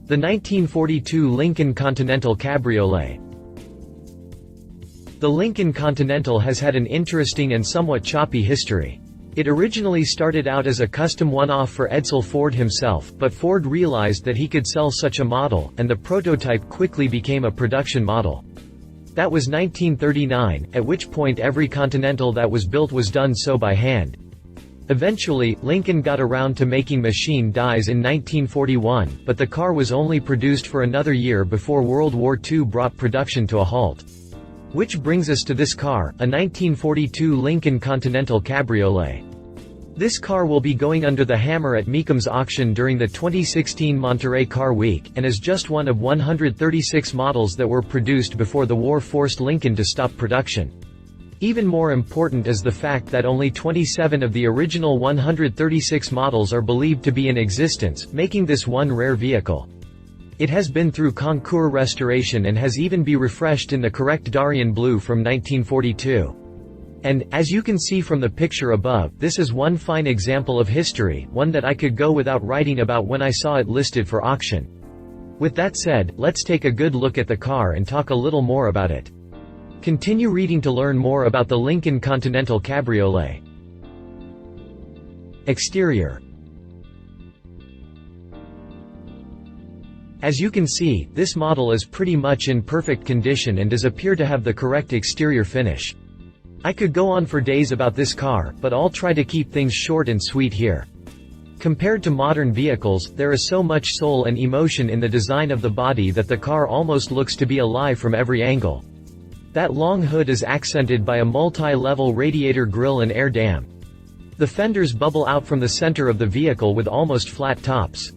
The 1942 Lincoln Continental Cabriolet. The Lincoln Continental has had an interesting and somewhat choppy history. It originally started out as a custom one-off for Edsel Ford himself, but Ford realized that he could sell such a model, and the prototype quickly became a production model. That was 1939, at which point every Continental that was built was done so by hand. Eventually, Lincoln got around to making machine dies in 1941, but the car was only produced for another year before World War II brought production to a halt. Which brings us to this car, a 1942 Lincoln Continental Cabriolet. This car will be going under the hammer at Mecum's auction during the 2016 Monterey Car Week, and is just one of 136 models that were produced before the war forced Lincoln to stop production. Even more important is the fact that only 27 of the original 136 models are believed to be in existence, making this one rare vehicle. It has been through Concours restoration and has even been refreshed in the correct Darian Blue from 1942. And, as you can see from the picture above, this is one fine example of history, one that I could go without writing about when I saw it listed for auction. With that said, let's take a good look at the car and talk a little more about it. Continue reading to learn more about the Lincoln Continental Cabriolet. Exterior. As you can see, this model is pretty much in perfect condition and does appear to have the correct exterior finish. I could go on for days about this car, but I'll try to keep things short and sweet here. Compared to modern vehicles, there is so much soul and emotion in the design of the body that the car almost looks to be alive from every angle. That long hood is accented by a multi-level radiator grille and air dam. The fenders bubble out from the center of the vehicle with almost flat tops.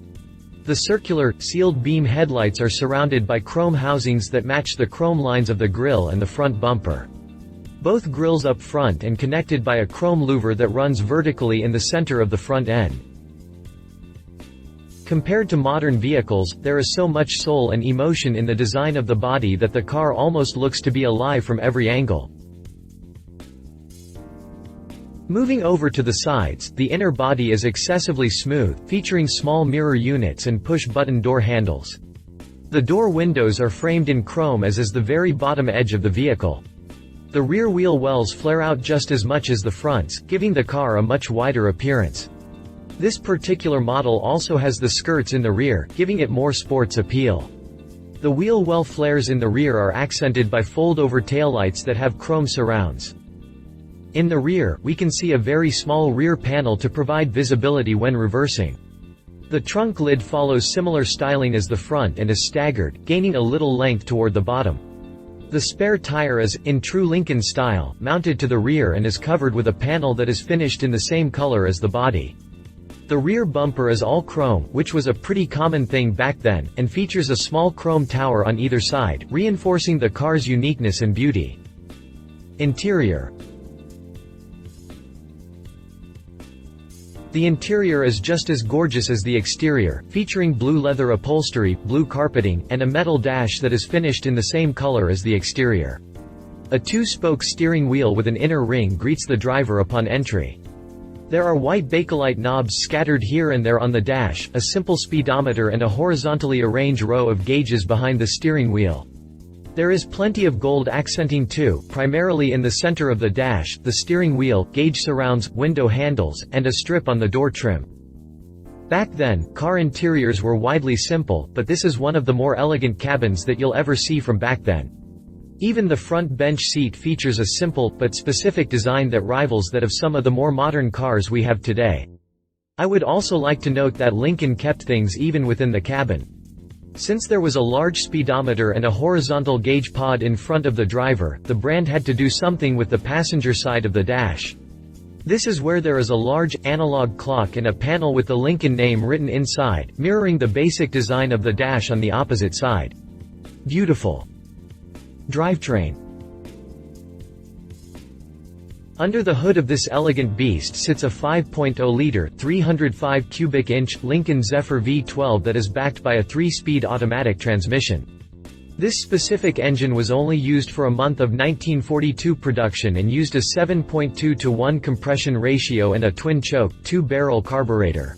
The circular, sealed beam headlights are surrounded by chrome housings that match the chrome lines of the grille and the front bumper. Both grilles up front and connected by a chrome louver that runs vertically in the center of the front end. Compared to modern vehicles, there is so much soul and emotion in the design of the body that the car almost looks to be alive from every angle. Moving over to the sides, the inner body is excessively smooth, featuring small mirror units and push-button door handles. The door windows are framed in chrome, as is the very bottom edge of the vehicle. The rear wheel wells flare out just as much as the fronts, giving the car a much wider appearance. This particular model also has the skirts in the rear, giving it more sports appeal. The wheel well flares in the rear are accented by fold-over taillights that have chrome surrounds. In the rear, we can see a very small rear panel to provide visibility when reversing. The trunk lid follows similar styling as the front and is staggered, gaining a little length toward the bottom. The spare tire is, in true Lincoln style, mounted to the rear and is covered with a panel that is finished in the same color as the body. The rear bumper is all chrome, which was a pretty common thing back then, and features a small chrome tower on either side, reinforcing the car's uniqueness and beauty. Interior. The interior is just as gorgeous as the exterior, featuring blue leather upholstery, blue carpeting, and a metal dash that is finished in the same color as the exterior. A two-spoke steering wheel with an inner ring greets the driver upon entry. There are white bakelite knobs scattered here and there on the dash, a simple speedometer and a horizontally arranged row of gauges behind the steering wheel. There is plenty of gold accenting too, primarily in the center of the dash, the steering wheel, gauge surrounds, window handles, and a strip on the door trim. Back then, car interiors were widely simple, but this is one of the more elegant cabins that you'll ever see from back then. Even the front bench seat features a simple, but specific design that rivals that of some of the more modern cars we have today. I would also like to note that Lincoln kept things even within the cabin. Since there was a large speedometer and a horizontal gauge pod in front of the driver, the brand had to do something with the passenger side of the dash. This is where there is a large, analog clock and a panel with the Lincoln name written inside, mirroring the basic design of the dash on the opposite side. Beautiful. Drivetrain. Under the hood of this elegant beast sits a 5.0-liter, 305 cubic inch Lincoln Zephyr V12 that is backed by a 3-speed automatic transmission. This specific engine was only used for a month of 1942 production and used a 7.2:1 compression ratio and a twin-choke, 2-barrel carburetor.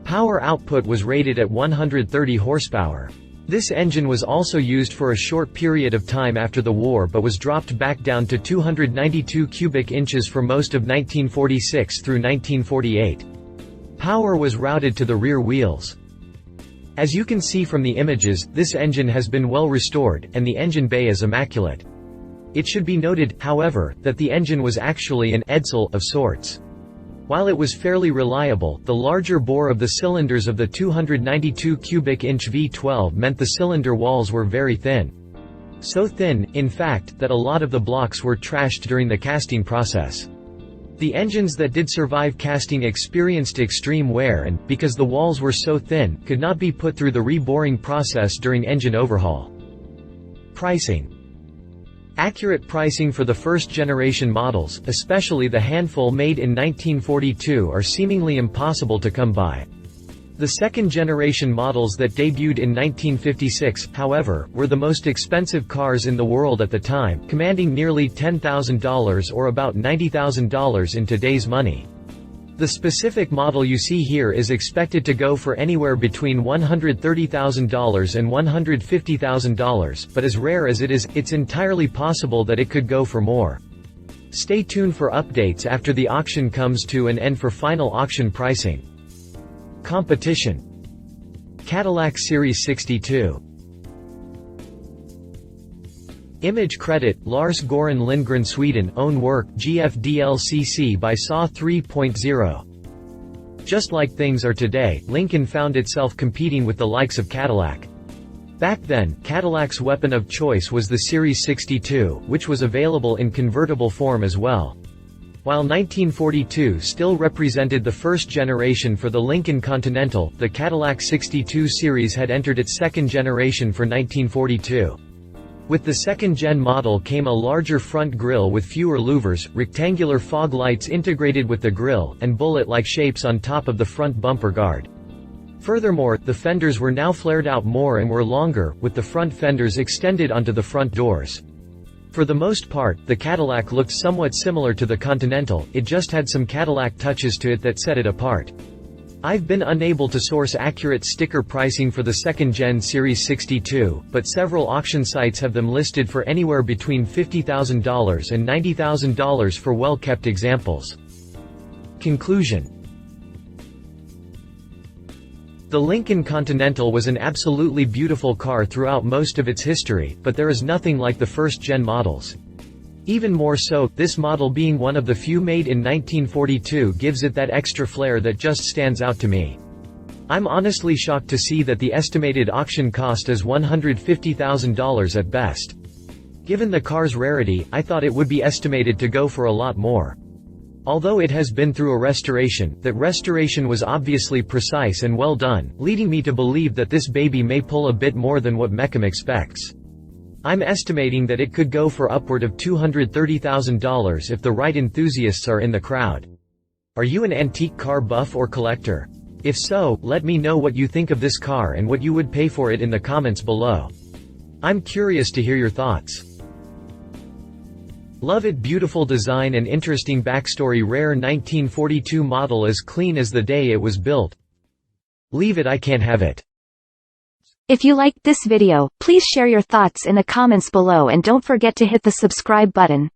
Power output was rated at 130 horsepower. This engine was also used for a short period of time after the war but was dropped back down to 292 cubic inches for most of 1946 through 1948. Power was routed to the rear wheels. As you can see from the images, this engine has been well restored, and the engine bay is immaculate. It should be noted, however, that the engine was actually an Edsel of sorts. While it was fairly reliable, the larger bore of the cylinders of the 292 cubic inch V12 meant the cylinder walls were very thin. So thin, in fact, that a lot of the blocks were trashed during the casting process. The engines that did survive casting experienced extreme wear and, because the walls were so thin, could not be put through the reboring process during engine overhaul. Pricing. Accurate pricing for the first-generation models, especially the handful made in 1942, are seemingly impossible to come by. The second-generation models that debuted in 1956, however, were the most expensive cars in the world at the time, commanding nearly $10,000 or about $90,000 in today's money. The specific model you see here is expected to go for anywhere between $130,000 and $150,000, but as rare as it is, it's entirely possible that it could go for more. Stay tuned for updates after the auction comes to an end for final auction pricing. Competition. Cadillac Series 62. Image credit, Lars-Göran Lindgren, Sweden. Own work, GFDLCC by SAW 3.0. Just like things are today, Lincoln found itself competing with the likes of Cadillac. Back then, Cadillac's weapon of choice was the Series 62, which was available in convertible form as well. While 1942 still represented the first generation for the Lincoln Continental, the Cadillac 62 series had entered its second generation for 1942. With the second-gen model came a larger front grille with fewer louvers, rectangular fog lights integrated with the grille, and bullet-like shapes on top of the front bumper guard. Furthermore, the fenders were now flared out more and were longer, with the front fenders extended onto the front doors. For the most part, the Cadillac looked somewhat similar to the Continental, it just had some Cadillac touches to it that set it apart. I've been unable to source accurate sticker pricing for the second-gen Series 62, but several auction sites have them listed for anywhere between $50,000 and $90,000 for well-kept examples. Conclusion. The Lincoln Continental was an absolutely beautiful car throughout most of its history, but there is nothing like the first-gen models. Even more so, this model being one of the few made in 1942 gives it that extra flair that just stands out to me. I'm honestly shocked to see that the estimated auction cost is $150,000 at best. Given the car's rarity, I thought it would be estimated to go for a lot more. Although it has been through a restoration, that restoration was obviously precise and well done, leading me to believe that this baby may pull a bit more than what Mecum expects. I'm estimating that it could go for upward of $230,000 if the right enthusiasts are in the crowd. Are you an antique car buff or collector? If so, let me know what you think of this car and what you would pay for it in the comments below. I'm curious to hear your thoughts. Love it. Beautiful design and interesting backstory. Rare 1942 model as clean as the day it was built. Leave it, I can't have it. If you liked this video, please share your thoughts in the comments below and don't forget to hit the subscribe button.